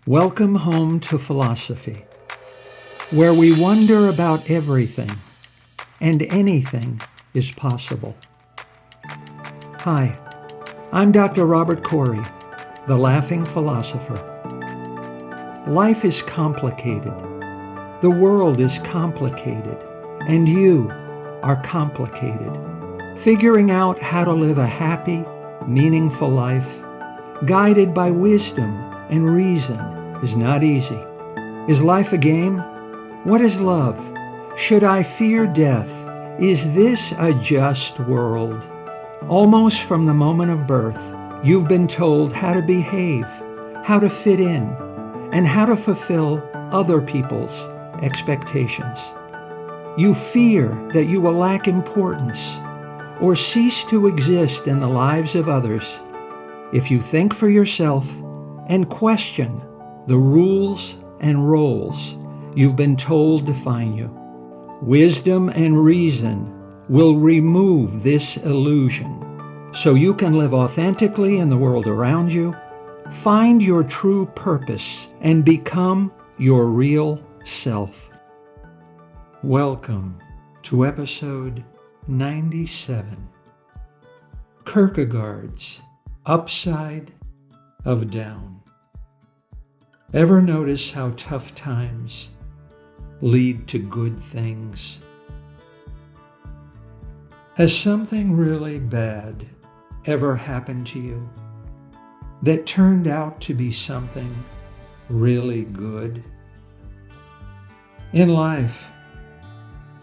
Welcome home to philosophy, where we wonder about everything and anything is possible. Hi, I'm Dr. Robert Corey, the Laughing Philosopher. Life is complicated. The world is complicated, and you are complicated. Figuring out how to live a happy, meaningful life, guided by wisdom and reason, is not easy. Is life a game? What is love? Should I fear death? Is this a just world? Almost from the moment of birth, you've been told how to behave, how to fit in, and how to fulfill other people's expectations. You fear that you will lack importance or cease to exist in the lives of others if you think for yourself and question the rules and roles you've been told define you. Wisdom and reason will remove this illusion so you can live authentically in the world around you, find your true purpose, and become your real self. Welcome to episode 97, Kierkegaard's Upside of Down. Ever notice how tough times lead to good things? Has something really bad ever happened to you that turned out to be something really good? In life,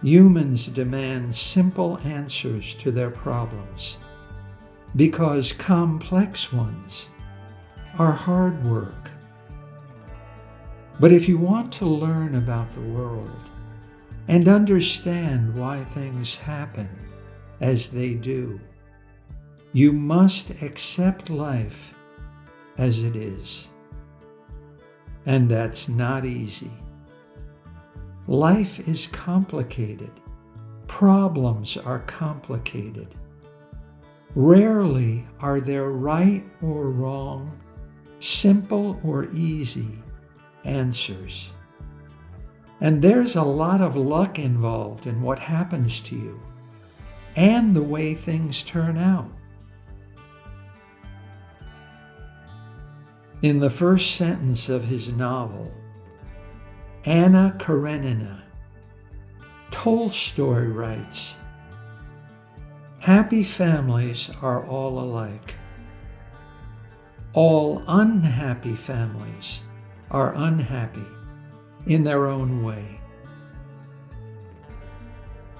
humans demand simple answers to their problems because complex ones are hard work. But if you want to learn about the world and understand why things happen as they do, you must accept life as it is. And that's not easy. Life is complicated. Problems are complicated. Rarely are there right or wrong, simple or easy answers. And there's a lot of luck involved in what happens to you and the way things turn out. In the first sentence of his novel, Anna Karenina, Tolstoy writes, "Happy families are all alike. All unhappy families are unhappy in their own way."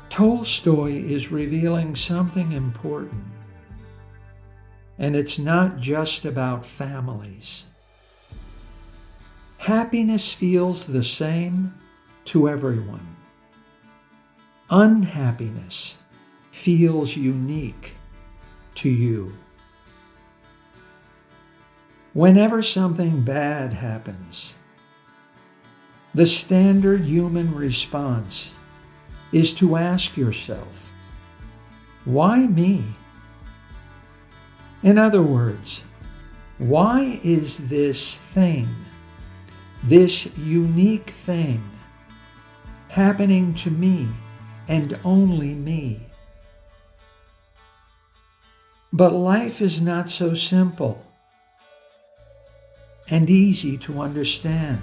Tolstoy is revealing something important, and it's not just about families. Happiness feels the same to everyone. Unhappiness feels unique to you. Whenever something bad happens, the standard human response is to ask yourself, why me? In other words, why is this thing, this unique thing, happening to me and only me? But life is not so simple and easy to understand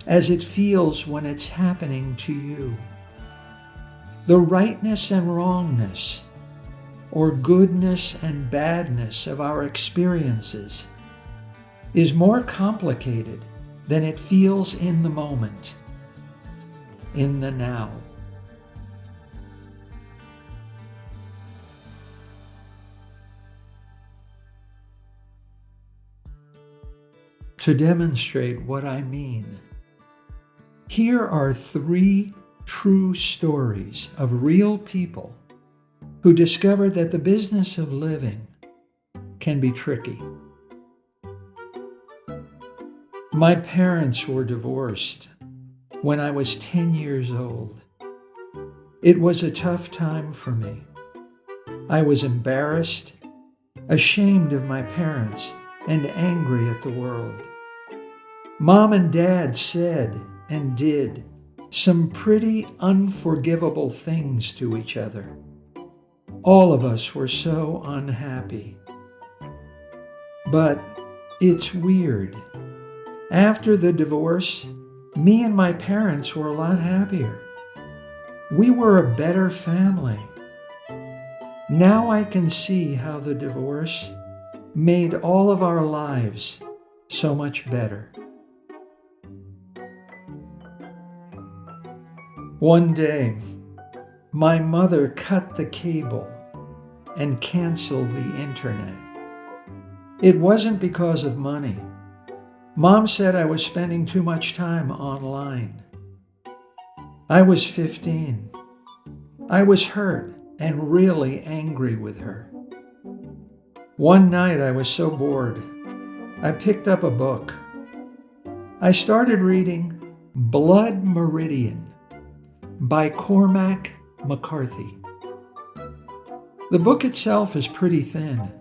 as it feels when it's happening to you. The rightness and wrongness, or goodness and badness of our experiences is more complicated than it feels in the moment, in the now. To demonstrate what I mean, here are 3 true stories of real people who discovered that the business of living can be tricky. My parents were divorced when I was 10 years old. It was a tough time for me. I was embarrassed, ashamed of my parents, and angry at the world. Mom and Dad said and did some pretty unforgivable things to each other. All of us were so unhappy. But it's weird. After the divorce, me and my parents were a lot happier. We were a better family. Now I can see how the divorce made all of our lives so much better. One day, my mother cut the cable and canceled the internet. It wasn't because of money. Mom said I was spending too much time online. I was 15. I was hurt and really angry with her. One night I was so bored, I picked up a book. I started reading Blood Meridian by Cormac McCarthy. The book itself is pretty thin,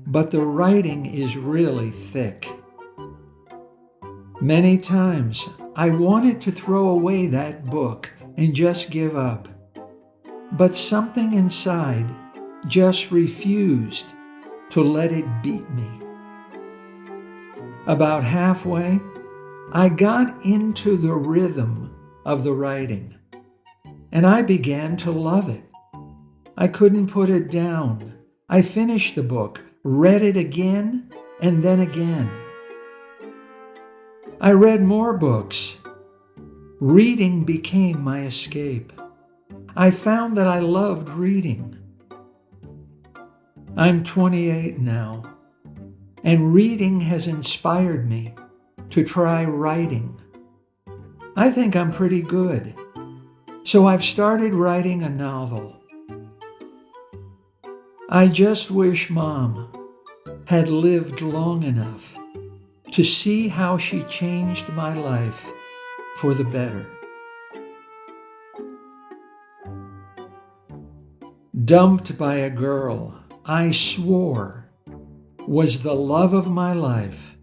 but the writing is really thick. Many times I wanted to throw away that book and just give up, but something inside just refused to let it beat me. About halfway, I got into the rhythm of the writing, and I began to love it. I couldn't put it down. I finished the book, read it again, and then again. I read more books. Reading became my escape. I found that I loved reading. I'm 28 now, and reading has inspired me to try writing. I think I'm pretty good, so I've started writing a novel. I just wish Mom had lived long enough to see how she changed my life for the better. Dumped by a girl I swore was the love of my life.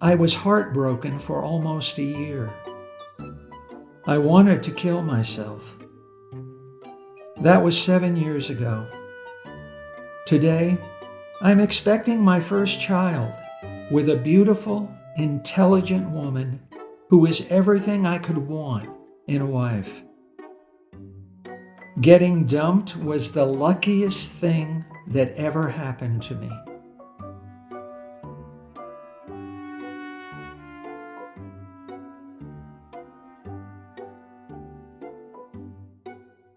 I was heartbroken for almost a year. I wanted to kill myself. That was 7 years ago. Today, I'm expecting my first child with a beautiful, intelligent woman who is everything I could want in a wife. Getting dumped was the luckiest thing that ever happened to me.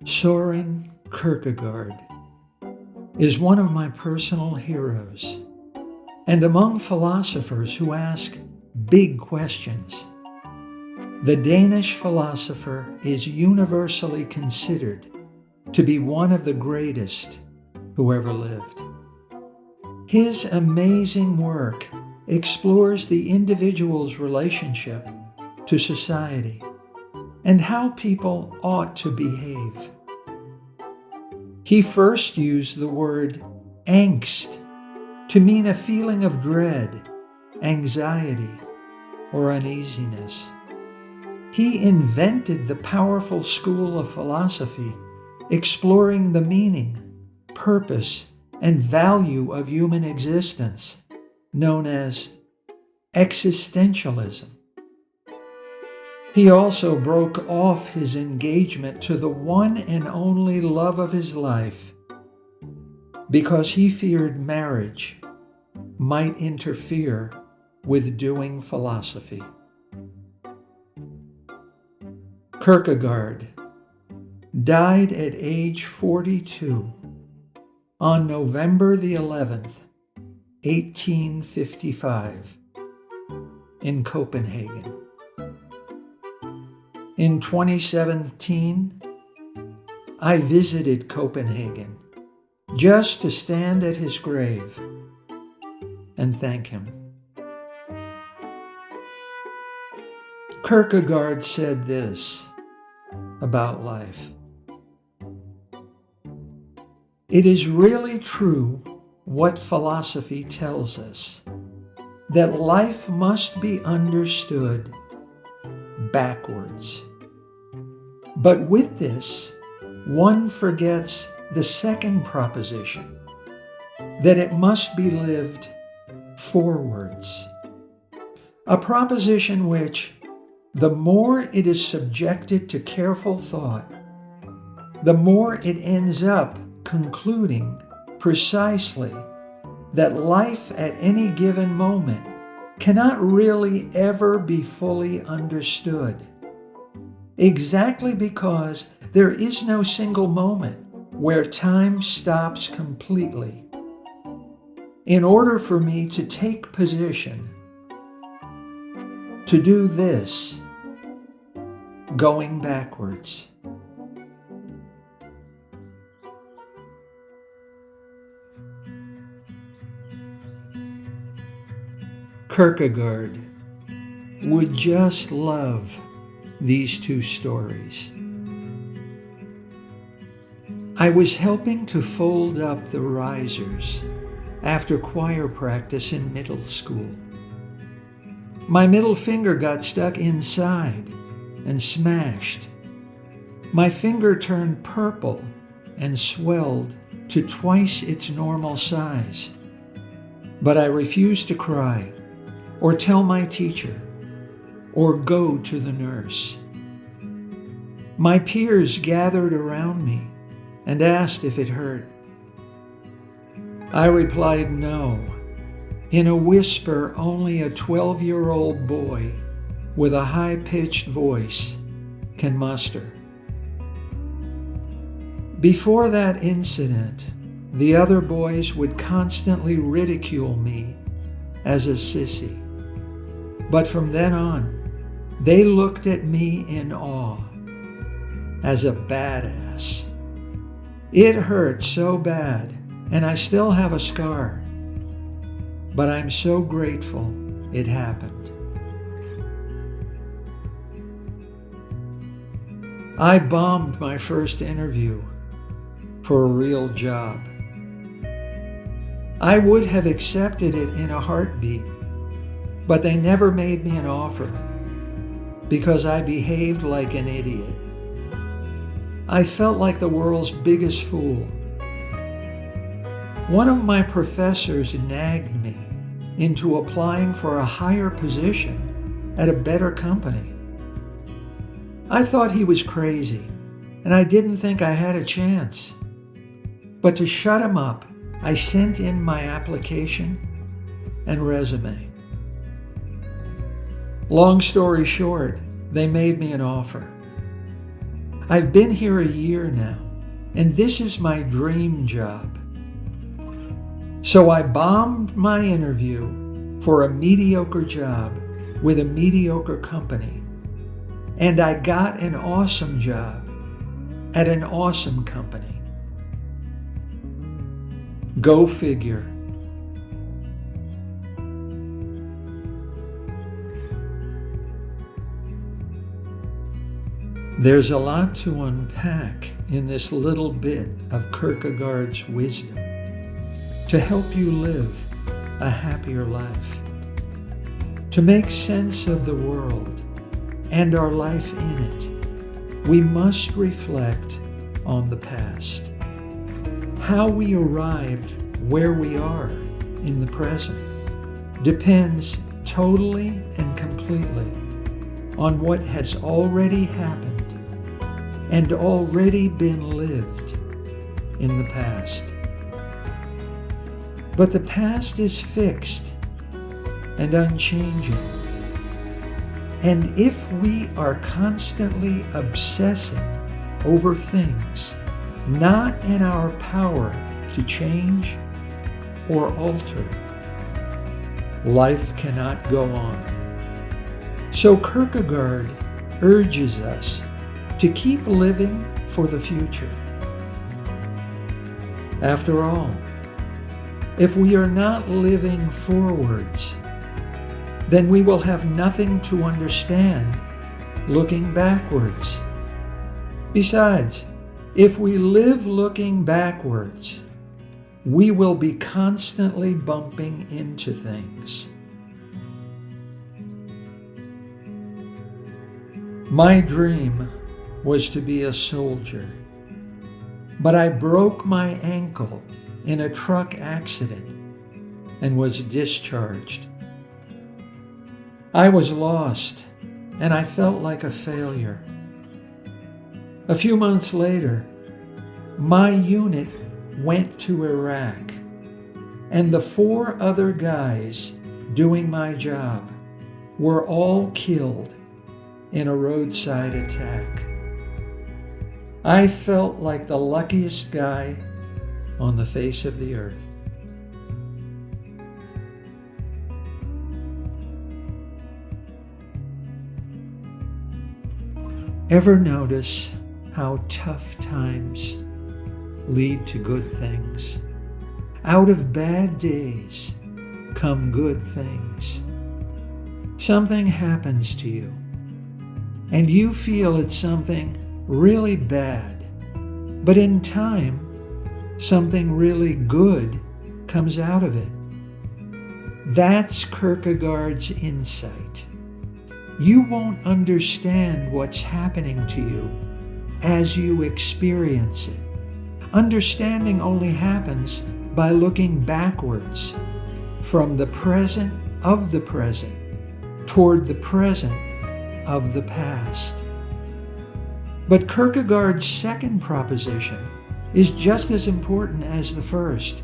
Søren Kierkegaard is one of my personal heroes, and among philosophers who ask big questions. The Danish philosopher is universally considered to be one of the greatest who ever lived. His amazing work explores the individual's relationship to society and how people ought to behave. He first used the word angst to mean a feeling of dread, anxiety, or uneasiness. He invented the powerful school of philosophy, exploring the meaning, purpose, and value of human existence, known as existentialism. He also broke off his engagement to the one and only love of his life because he feared marriage might interfere with doing philosophy. Kierkegaard died at age 42 on November the 11th, 1855, in Copenhagen. In 2017, I visited Copenhagen just to stand at his grave and thank him. Kierkegaard said this about life: "It is really true what philosophy tells us, that life must be understood backwards. But with this, one forgets the second proposition, that it must be lived forwards. A proposition which, the more it is subjected to careful thought, the more it ends up concluding precisely that life at any given moment cannot really ever be fully understood, exactly because there is no single moment where time stops completely. In order for me to take position, to do this, going backwards. Kierkegaard would just love these two stories. I was helping to fold up the risers after choir practice in middle school. My middle finger got stuck inside and smashed. My finger turned purple and swelled to twice its normal size. But I refused to cry, or tell my teacher, or go to the nurse. My peers gathered around me and asked if it hurt. I replied no, in a whisper only a 12-year-old boy with a high-pitched voice can muster. Before that incident, the other boys would constantly ridicule me as a sissy. But from then on, they looked at me in awe, as a badass. It hurt so bad, and I still have a scar. But I'm so grateful it happened. I bombed my first interview for a real job. I would have accepted it in a heartbeat, but they never made me an offer because I behaved like an idiot. I felt like the world's biggest fool. One of my professors nagged me into applying for a higher position at a better company. I thought he was crazy, and I didn't think I had a chance. But to shut him up, I sent in my application and resume. Long story short, they made me an offer. I've been here a year now, and this is my dream job. So I bombed my interview for a mediocre job with a mediocre company, and I got an awesome job at an awesome company. Go figure. There's a lot to unpack in this little bit of Kierkegaard's wisdom to help you live a happier life. To make sense of the world and our life in it, we must reflect on the past. How we arrived where we are in the present depends totally and completely on what has already happened and already been lived in the past. But the past is fixed and unchanging. And if we are constantly obsessing over things not in our power to change or alter, life cannot go on. So Kierkegaard urges us to keep living for the future. After all, if we are not living forwards, then we will have nothing to understand looking backwards. Besides, if we live looking backwards, we will be constantly bumping into things My dream was to be a soldier, but I broke my ankle in a truck accident and was discharged. I was lost, and I felt like a failure. A few months later, my unit went to Iraq, and the 4 other guys doing my job were all killed in a roadside attack. I felt like the luckiest guy on the face of the earth. Ever notice how tough times lead to good things? Out of bad days come good things. Something happens to you, and you feel it's something really bad, but in time, something really good comes out of it. That's Kierkegaard's insight. You won't understand what's happening to you as you experience it. Understanding only happens by looking backwards from the present of the present toward the present of the past. But Kierkegaard's second proposition is just as important as the first.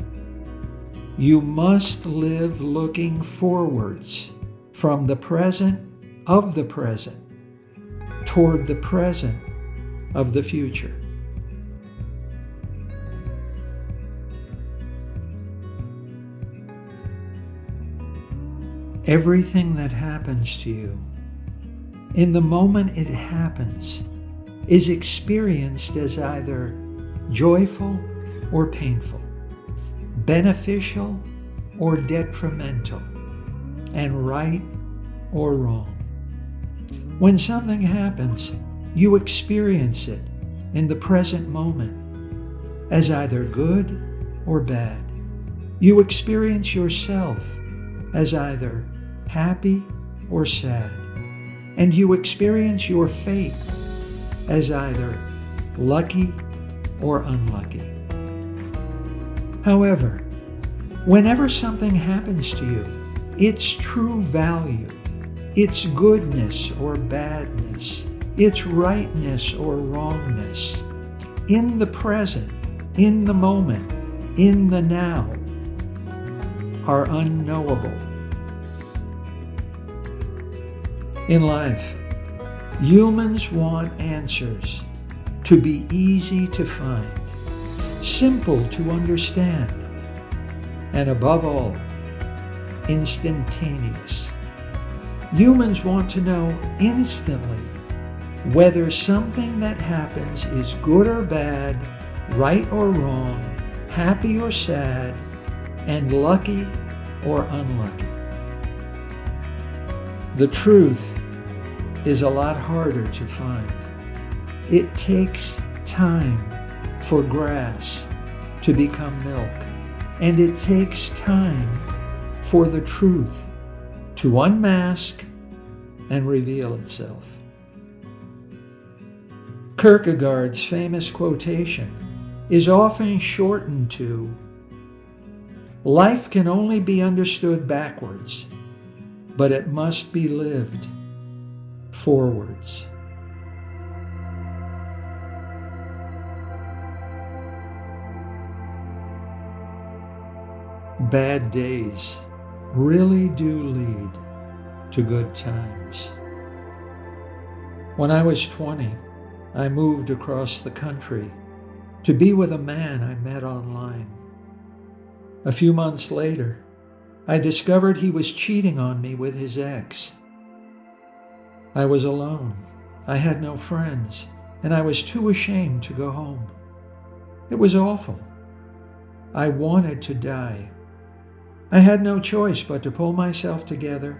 You must live looking forwards from the present of the present toward the present of the future. Everything that happens to you, in the moment it happens, is experienced as either joyful or painful, beneficial or detrimental, and right or wrong. When something happens, you experience it in the present moment as either good or bad. You experience yourself as either happy or sad, and you experience your fate as either lucky or unlucky. However, whenever something happens to you, its true value, its goodness or badness, its rightness or wrongness, in the present, in the moment, in the now, are unknowable. In life, humans want answers to be easy to find, simple to understand, and above all, instantaneous. Humans want to know instantly whether something that happens is good or bad, right or wrong, happy or sad, and lucky or unlucky. The truth is a lot harder to find. It takes time for grass to become milk, and it takes time for the truth to unmask and reveal itself. Kierkegaard's famous quotation is often shortened to, "Life can only be understood backwards, but it must be lived forwards." Bad days really do lead to good times. When I was 20, I moved across the country to be with a man I met online. A few months later, I discovered he was cheating on me with his ex. I was alone. I had no friends, and I was too ashamed to go home. It was awful. I wanted to die. I had no choice but to pull myself together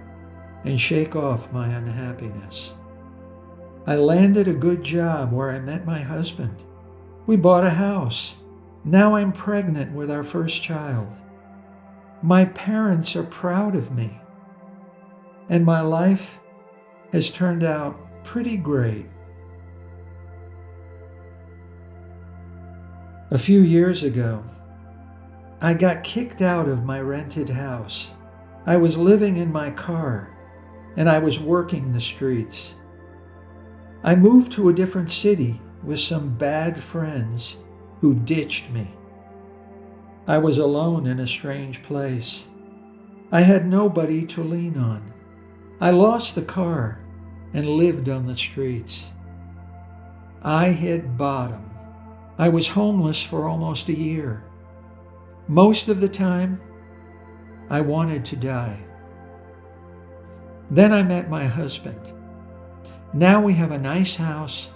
and shake off my unhappiness. I landed a good job where I met my husband. We bought a house. Now I'm pregnant with our first child. My parents are proud of me, and my life has turned out pretty great. A few years ago, I got kicked out of my rented house. I was living in my car, and I was working the streets. I moved to a different city with some bad friends who ditched me. I was alone in a strange place. I had nobody to lean on. I lost the car and lived on the streets. I hit bottom. I was homeless for almost a year. Most of the time, I wanted to die. Then I met my husband. Now we have a nice house,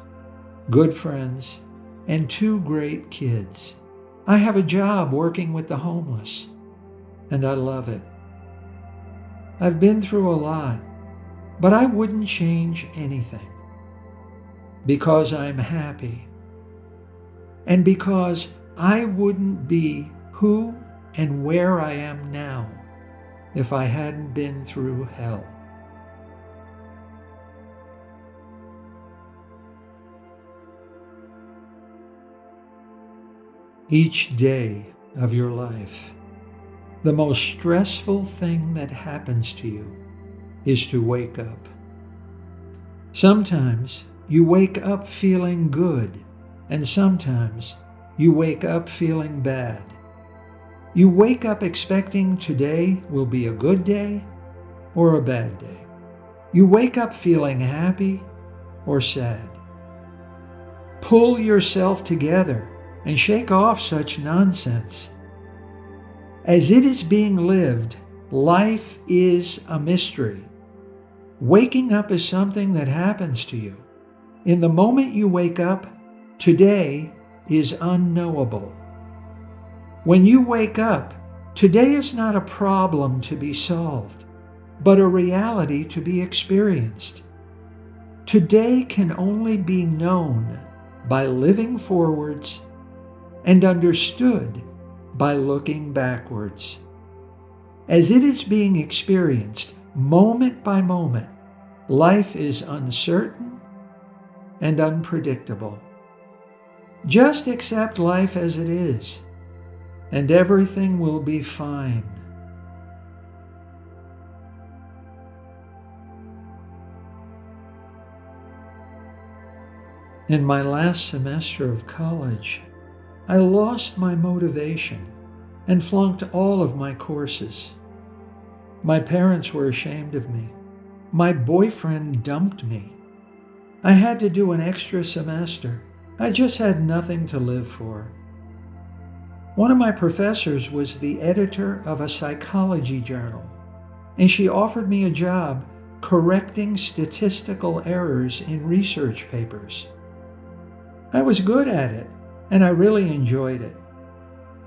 good friends, and 2 great kids. I have a job working with the homeless, and I love it. I've been through a lot, but I wouldn't change anything because I'm happy. And because I wouldn't be who and where I am now if I hadn't been through hell. Each day of your life, the most stressful thing that happens to you is to wake up. Sometimes you wake up feeling good, and sometimes you wake up feeling bad. You wake up expecting today will be a good day or a bad day. You wake up feeling happy or sad. Pull yourself together and shake off such nonsense. As it is being lived, life is a mystery. Waking up is something that happens to you. In the moment you wake up, today is unknowable. When you wake up, today is not a problem to be solved, but a reality to be experienced. Today can only be known by living forwards and understood by looking backwards. As it is being experienced moment by moment, life is uncertain and unpredictable. Just accept life as it is, and everything will be fine. In my last semester of college, I lost my motivation and flunked all of my courses. My parents were ashamed of me. My boyfriend dumped me. I had to do an extra semester. I just had nothing to live for. One of my professors was the editor of a psychology journal, and she offered me a job correcting statistical errors in research papers. I was good at it, and I really enjoyed it.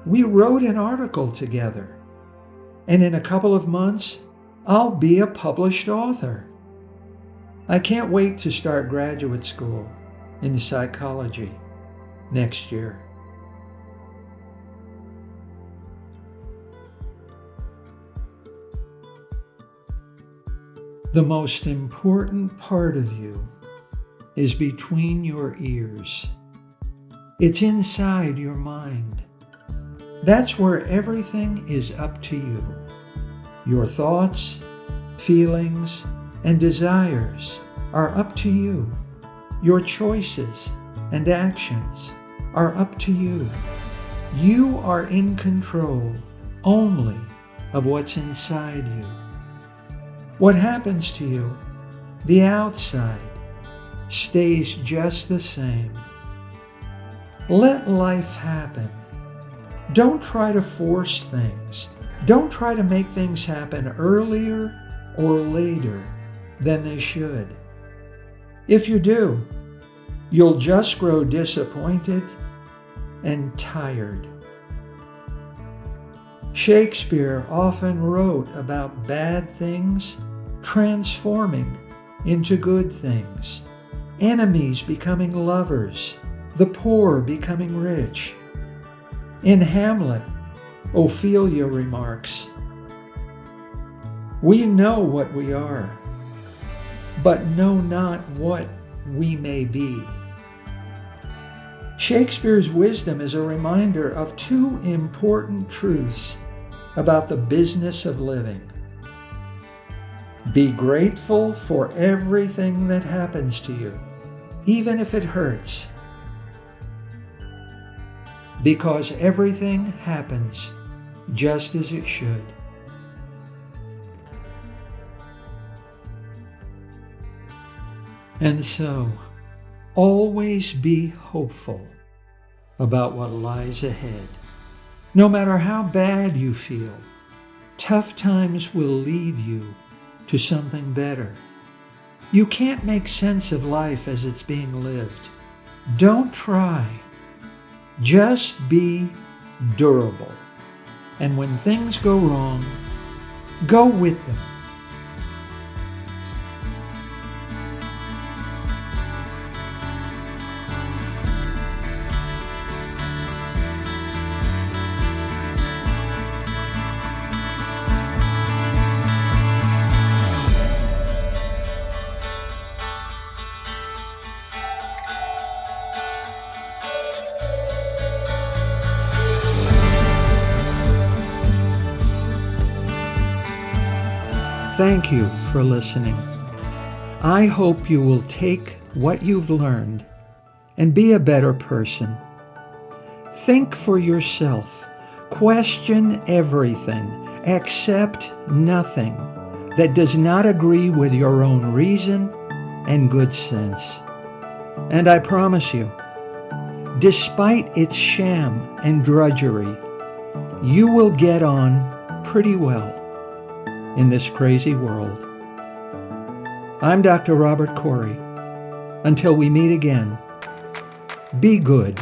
We wrote an article together, and in a couple of months, I'll be a published author. I can't wait to start graduate school in psychology next year. The most important part of you is between your ears. It's inside your mind. That's where everything is up to you. Your thoughts, feelings, and desires are up to you. Your choices and actions are up to you. You are in control only of what's inside you. What happens to you, the outside, stays just the same. Let life happen. Don't try to force things. Don't try to make things happen earlier or later than they should. If you do, you'll just grow disappointed and tired. Shakespeare often wrote about bad things transforming into good things, enemies becoming lovers, the poor becoming rich. In Hamlet, Ophelia remarks, "We know what we are. but know not what we may be. Shakespeare's wisdom is a reminder of two important truths about the business of living. Be grateful for everything that happens to you, even if it hurts, because everything happens just as it should. And so, always be hopeful about what lies ahead. No matter how bad you feel, tough times will lead you to something better. You can't make sense of life as it's being lived. Don't try. Just be durable. And when things go wrong, go with them. Thank you for listening. I hope you will take what you've learned and be a better person. Think for yourself. Question everything. Accept nothing that does not agree with your own reason and good sense. And I promise you, despite its sham and drudgery, you will get on pretty well in this crazy world. I'm Dr. Robert Corey. Until we meet again, be good.